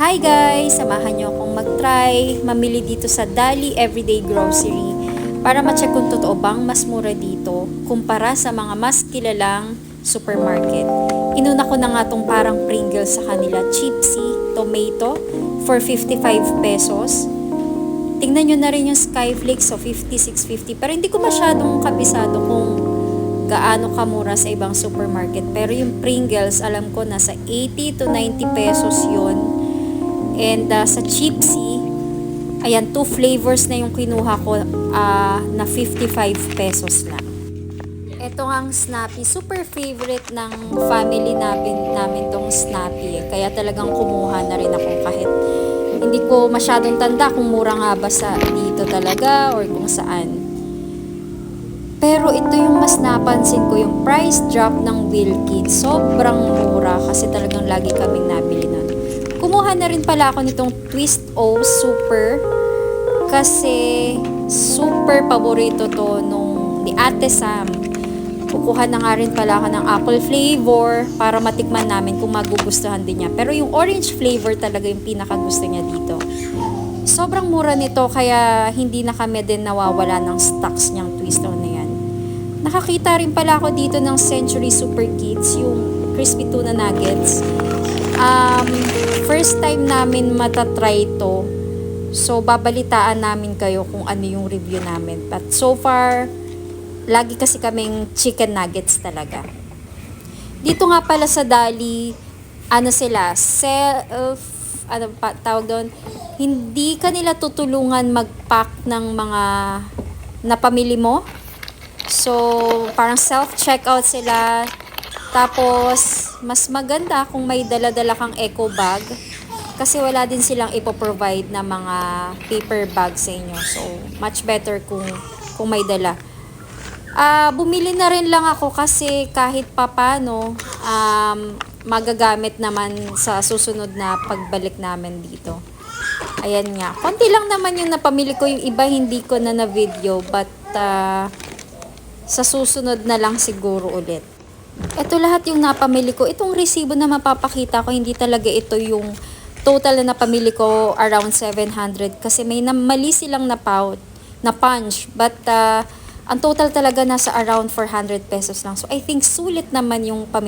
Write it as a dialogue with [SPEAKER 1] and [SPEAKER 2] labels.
[SPEAKER 1] Hi guys! Samahan niyo akong mag-try mamili dito sa Dali Everyday Grocery para ma-check kung totoo bang mas mura dito kumpara sa mga mas kilalang supermarket. Inuna ko na nga tong parang Pringles sa kanila, Chipsy Tomato for 55 pesos. Tingnan nyo na rin yung Skyflakes so 56.50 pero hindi ko masyadong kabisado kung gaano kamura sa ibang supermarket. Pero yung Pringles, alam ko nasa 80 to 90 pesos yun. And sa Chipsy, ayan, 2 flavors na yung kinuha ko na 55 pesos lang. Ito ang Snappy. Super favorite ng family namin tong Snappy. Kaya talagang kumuha na rin ako kahit hindi ko masyadong tanda kung mura nga ba sa dito talaga or kung saan. Pero ito yung mas napansin ko, yung price drop ng Wilkins. Sobrang mura kasi talagang lagi kaming nabili nun. Kumuha na rin pala ako nitong Twist O Super kasi super paborito to ni Ate Sam. Kukuha na nga rin pala ako ng apple flavor para matikman namin kung magugustuhan din niya. Pero yung orange flavor talaga yung pinakagusto niya dito. Sobrang mura nito kaya hindi na kami din nawawala ng stocks niyang Twist O na yan. Nakakita rin pala ako dito ng Century Super Kids, yung crispy tuna nuggets. First time namin matatry to. So, babalitaan namin kayo kung ano yung review namin. But so far, lagi kasi kaming chicken nuggets talaga. Dito nga pala sa Dali, ano pa tawag doon, hindi ka nila tutulungan mag-pack ng mga napamili mo. So, parang self-checkout sila. Tapos, mas maganda kung may dala-dala kang eco bag. Kasi wala din silang ipoprovide na mga paper bag sa inyo. So, much better kung may dala. Bumili na rin lang ako kasi kahit papano, magagamit naman sa susunod na pagbalik namin dito. Ayan nga. Konti lang naman yung napamili ko. Yung iba hindi ko na video. But, sa susunod na lang siguro ulit. Ito lahat yung napamili ko. Itong resibo na mapapakita ko, hindi talaga ito yung total na napamili ko around 700 kasi may mali silang na punch. But ang total talaga nasa around 400 pesos lang. So I think sulit naman yung pamili.